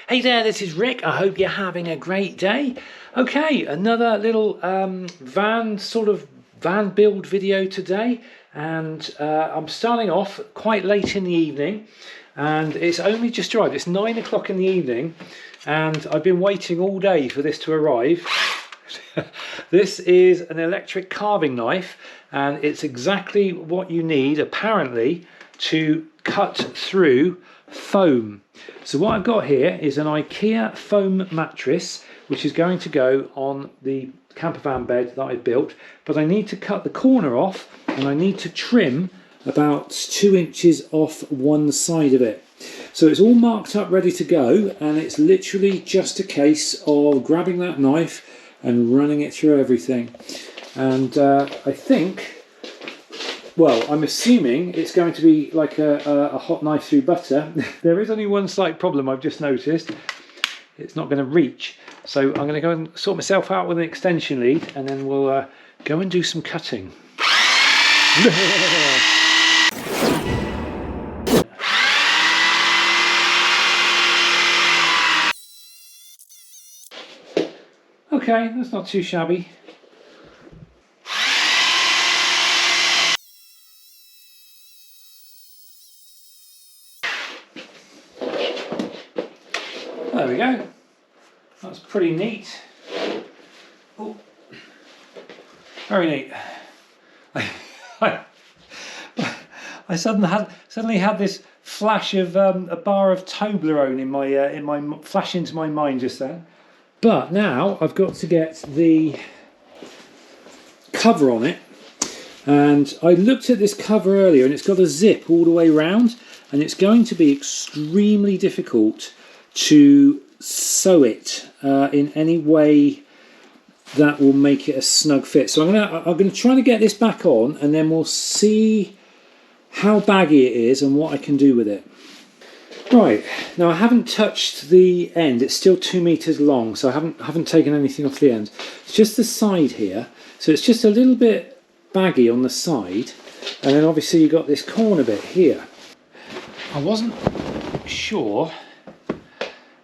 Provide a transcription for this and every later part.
Hey there, this is Rick. I hope you're having a great day. Okay, another little van build video today, and I'm starting off quite late in the evening, and it's only just arrived. It's 9 o'clock in the evening, and I've been waiting all day for this to arrive. This is an electric carving knife, and it's exactly what you need apparently to cut through foam. So what I've got here is an IKEA foam mattress, which is going to go on the camper van bed that I built, but I need to cut the corner off, and I need to trim about 2 inches off one side of it. So it's all marked up, ready to go, and it's literally just a case of grabbing that knife and running it through everything. And I think, well, I'm assuming it's going to be like a hot knife through butter. There is only one slight problem I've just noticed. It's not going to reach. So I'm going to go and sort myself out with an extension lead, and then we'll go and do some cutting. Okay, that's not too shabby. There we go. That's pretty neat. Oh, very neat. I suddenly had this flash of a bar of Toblerone in my flash into my mind just then. But now I've got to get the cover on it, and I looked at this cover earlier, and it's got a zip all the way around, and it's going to be extremely difficult to sew it in any way that will make it a snug fit. So I'm gonna try to get this back on, and then we'll see how baggy it is and what I can do with it. Right, now I haven't touched the end. It's still 2 meters long, so I haven't taken anything off the end. It's just the side here, so it's just a little bit baggy on the side, and then obviously you've got this corner bit here. I wasn't sure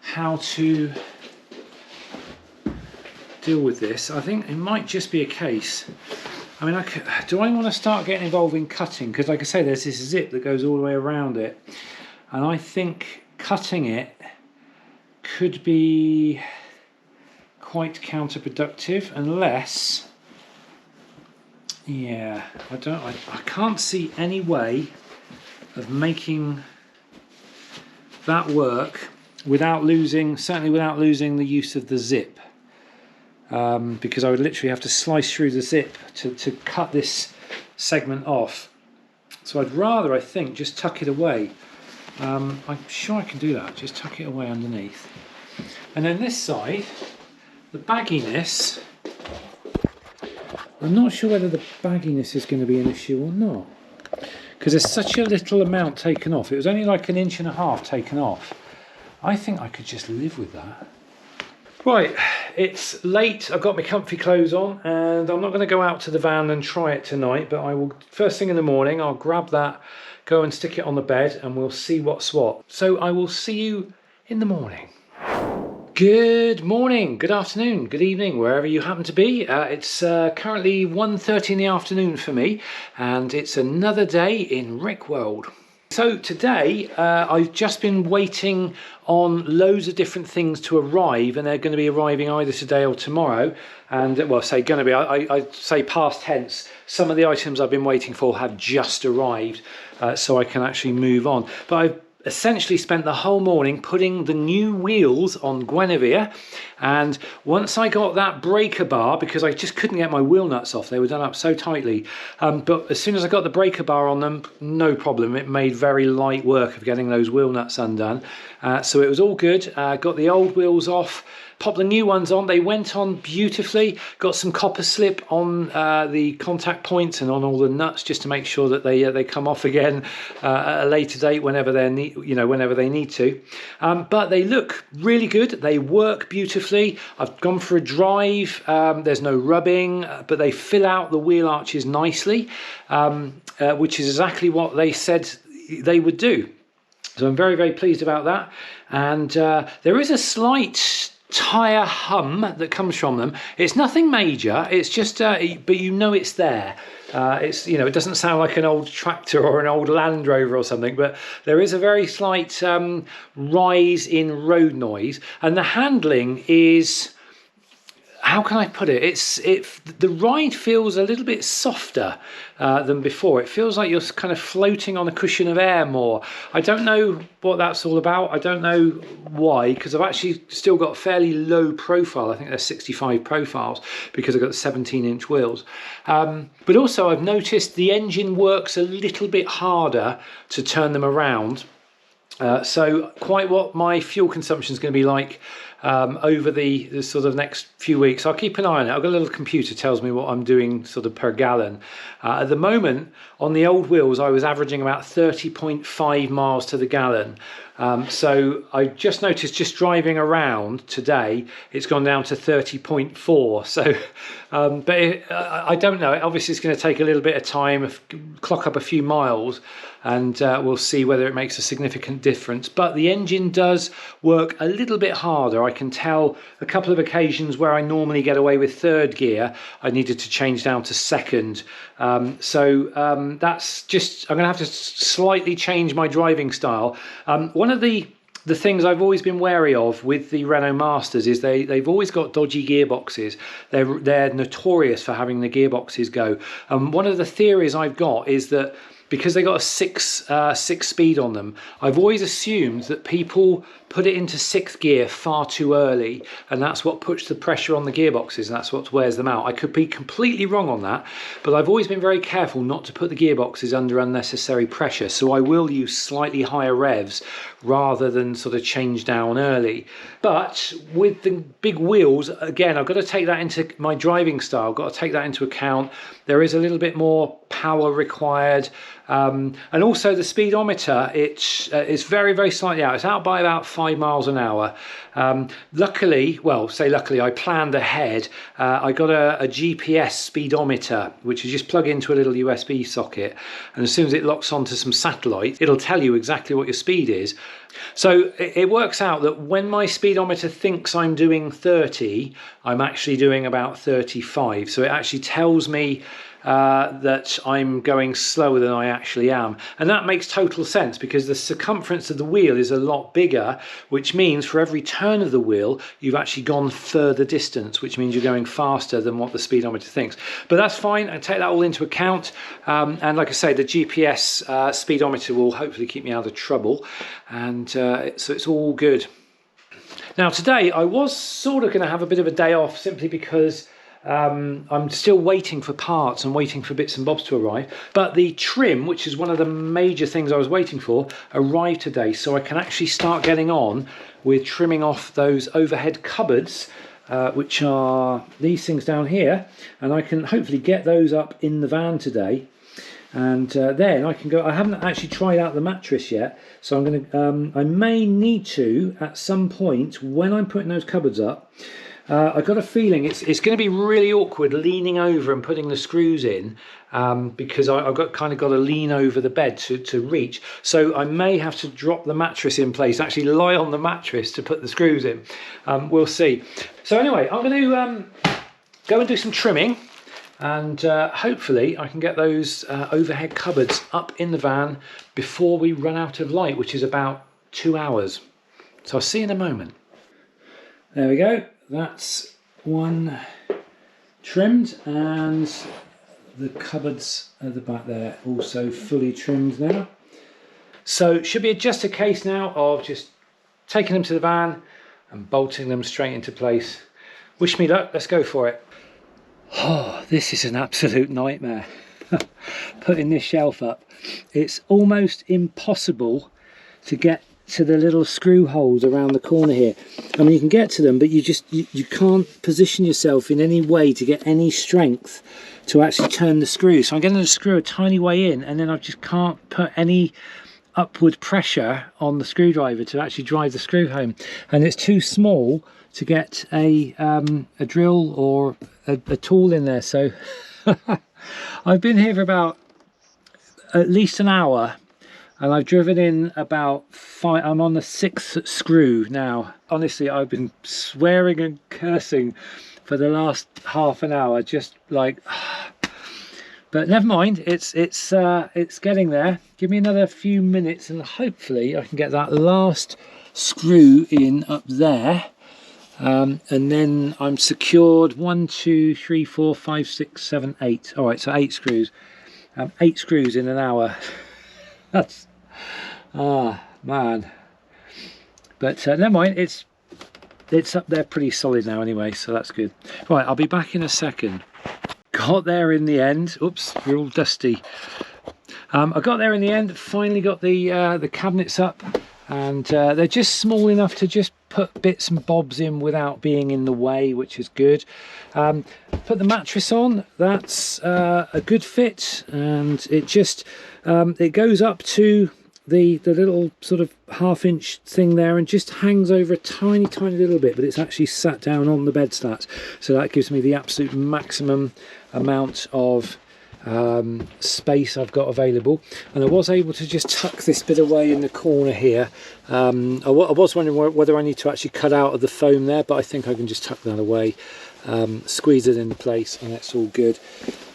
how to deal with this. I think it might just be a case, I mean, do I want to start getting involved in cutting? Because like I say, there's this zip that goes all the way around it, and I think cutting it could be quite counterproductive unless, yeah, I can't see any way of making that work certainly without losing the use of the zip, because I would literally have to slice through the zip to cut this segment off. So I'd rather, I think, just tuck it away. I'm sure I can do that, just tuck it away underneath. And then this side, the bagginess, I'm not sure whether the bagginess is going to be an issue or not, because there's such a little amount taken off. It was only like 1.5 inches taken off. I think I could just live with that. Right, it's late, I've got my comfy clothes on, and I'm not going to go out to the van and try it tonight, but I will, first thing in the morning, I'll grab that, go and stick it on the bed, and we'll see what's what. So I will see you in the morning. Good morning, good afternoon, good evening, wherever you happen to be. It's currently 1:30 in the afternoon for me, and it's another day in Rick World. So today I've just been waiting on loads of different things to arrive, and they're going to be arriving either today or tomorrow. And well, I say going to be, I say past tense. Some of the items I've been waiting for have just arrived, so I can actually move on. But I've essentially spent the whole morning putting the new wheels on Guinevere, and once I got that breaker bar, because I just couldn't get my wheel nuts off, they were done up so tightly, but as soon as I got the breaker bar on them, no problem, it made very light work of getting those wheel nuts undone. So it was all good. Got the old wheels off, popped the new ones on. They went on beautifully. Got some copper slip on the contact points and on all the nuts, just to make sure that they come off again at a later date whenever whenever they need to. But they look really good. They work beautifully. I've gone for a drive. There's no rubbing, but they fill out the wheel arches nicely, which is exactly what they said they would do. So I'm very, very pleased about that. And there is a slight tyre hum that comes from them. It's nothing major, it's just but you know it's there. It's, you know, it doesn't sound like an old tractor or an old Land Rover or something, but there is a very slight rise in road noise, and the handling is, how can I put it? The ride feels a little bit softer than before. It feels like you're kind of floating on a cushion of air more. I don't know what that's all about. I don't know why, because I've actually still got a fairly low profile. I think there's 65 profiles because I've got 17-inch wheels. But also I've noticed the engine works a little bit harder to turn them around. So quite what my fuel consumption is going to be like over the sort of next few weeks. I'll keep an eye on it. I've got a little computer tells me what I'm doing sort of per gallon. At the moment, on the old wheels, I was averaging about 30.5 miles to the gallon. So I just noticed, just driving around today, it's gone down to 30.4. So, but I don't know. Obviously, it's going to take a little bit of time, clock up a few miles, and we'll see whether it makes a significant difference. But the engine does work a little bit harder. I can tell a couple of occasions where I normally get away with third gear, I needed to change down to second. That's just, I'm going to have to slightly change my driving style. One of the things I've always been wary of with the Renault Masters is they've always got dodgy gearboxes. They're notorious for having the gearboxes go. One of the theories I've got is that because they got a six speed on them, I've always assumed that people put it into sixth gear far too early, and that's what puts the pressure on the gearboxes, and that's what wears them out. I could be completely wrong on that, but I've always been very careful not to put the gearboxes under unnecessary pressure, so I will use slightly higher revs rather than sort of change down early. But with the big wheels, again, I've got to take that into my driving style, got to take that into account. There is a little bit more power required, and also the speedometer, it's very, very slightly out. It's out by about 5 miles an hour. Luckily, I planned ahead. I got a GPS speedometer, which you just plug into a little USB socket, and as soon as it locks onto some satellite, it'll tell you exactly what your speed is. So it works out that when my speedometer thinks I'm doing 30, I'm actually doing about 35. So it actually tells me that I'm going slower than I actually am, and that makes total sense because the circumference of the wheel is a lot bigger, which means for every turn of the wheel you've actually gone further distance, which means you're going faster than what the speedometer thinks. But that's fine, I take that all into account, and like I say, the GPS speedometer will hopefully keep me out of trouble, and so it's all good. Now today I was sort of going to have a bit of a day off simply because I'm still waiting for parts and waiting for bits and bobs to arrive, but the trim, which is one of the major things I was waiting for, arrived today, so I can actually start getting on with trimming off those overhead cupboards, which are these things down here, and I can hopefully get those up in the van today. And then I can go. I haven't actually tried out the mattress yet, so I'm going to. I may need to at some point when I'm putting those cupboards up. I've got a feeling it's going to be really awkward leaning over and putting the screws in, because I've got to lean over the bed to reach. So I may have to drop the mattress in place, actually lie on the mattress to put the screws in. We'll see. So anyway, I'm going to go and do some trimming, and hopefully I can get those overhead cupboards up in the van before we run out of light, which is about 2 hours. So I'll see you in a moment. There we go. That's one trimmed, and the cupboards at the back there also fully trimmed now. So it should be just a case now of just taking them to the van and bolting them straight into place. Wish me luck, let's go for it. Oh, this is an absolute nightmare. Putting this shelf up. It's almost impossible to get to the little screw holes around the corner here. I mean, you can get to them, but you can't position yourself in any way to get any strength to actually turn the screw. So I'm getting to screw a tiny way in, and then I just can't put any upward pressure on the screwdriver to actually drive the screw home, and it's too small to get a drill or a tool in there. So I've been here for about at least an hour and I've driven in about 5. I'm on the 6th screw now. Honestly, I've been swearing and cursing for the last half an hour, just like, but never mind. It's getting there. Give me another few minutes and hopefully I can get that last screw in up there. And then I'm secured 1, 2, 3, 4, 5, 6, 7, 8. All right, so 8 screws. 8 screws in an hour. That's man. But never mind. It's up there pretty solid now anyway, so that's good. Right, I'll be back in a second. Got there in the end. Oops, we're all dusty. I got there in the end. Finally got the cabinets up, and they're just small enough to just put bits and bobs in without being in the way, which is good. Put the mattress on. That's a good fit, and it just it goes up to the little sort of half-inch thing there and just hangs over a tiny little bit, but it's actually sat down on the bed slats, so that gives me the absolute maximum amount of space I've got available. And I was able to just tuck this bit away in the corner here. I was wondering whether I need to actually cut out of the foam there, but I think I can just tuck that away, squeeze it into place, and that's all good.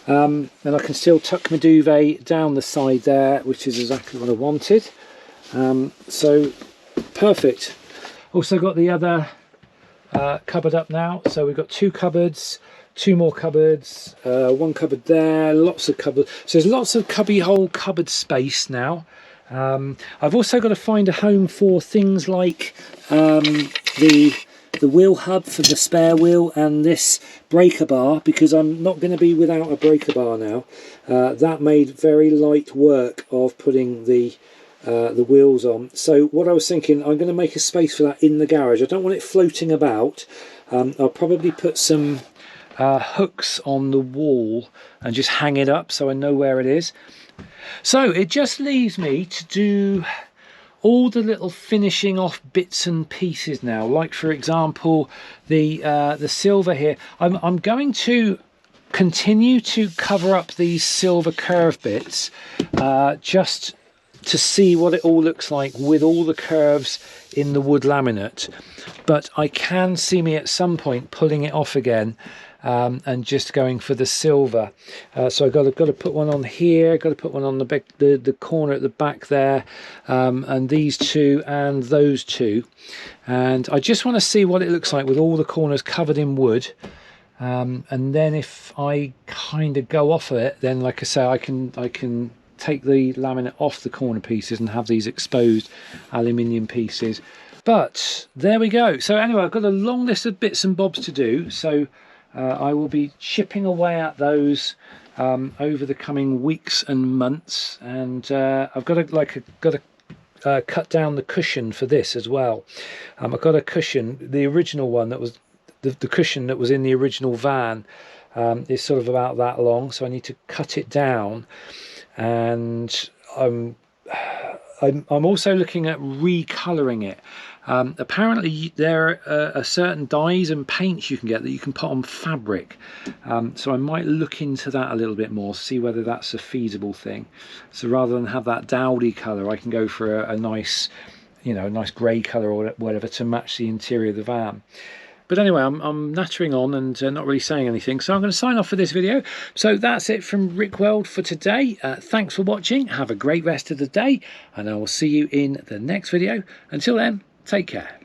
And I can still tuck my duvet down the side there, which is exactly what I wanted. So perfect. Also got the other cupboard up now, so we've got 2 cupboards, 2 more cupboards, 1 cupboard there, lots of cupboards. So there's lots of cubbyhole cupboard space now. I've also got to find a home for things like the wheel hub for the spare wheel and this breaker bar, because I'm not going to be without a breaker bar now. That made very light work of putting the wheels on. So what I was thinking, I'm going to make a space for that in the garage. I don't want it floating about. I'll probably put some hooks on the wall and just hang it up so I know where it is. So it just leaves me to do all the little finishing off bits and pieces now, like for example the silver here. I'm going to continue to cover up these silver curve bits just to see what it all looks like with all the curves in the wood laminate, but I can see me at some point pulling it off again and just going for the silver. So I've got to put one on here, got to put one on the corner at the back there, and these 2 and those 2, and I just want to see what it looks like with all the corners covered in wood. And then if I kind of go off of it, then like I say, I can take the laminate off the corner pieces and have these exposed aluminium pieces. But there we go. So anyway, I've got a long list of bits and bobs to do, so I will be chipping away at those over the coming weeks and months, and I've got to cut down the cushion for this as well. I've got a cushion, the original one that was the cushion that was in the original van is sort of about that long, so I need to cut it down. And I'm also looking at recolouring it. Apparently there are certain dyes and paints you can get that you can put on fabric, so I might look into that a little bit more, see whether that's a feasible thing. So rather than have that dowdy colour, I can go for a nice, a nice grey colour or whatever to match the interior of the van. But anyway, I'm nattering on and not really saying anything, so I'm going to sign off for this video. So that's it from Rick Weld for today. Thanks for watching. Have a great rest of the day, and I will see you in the next video. Until then, take care.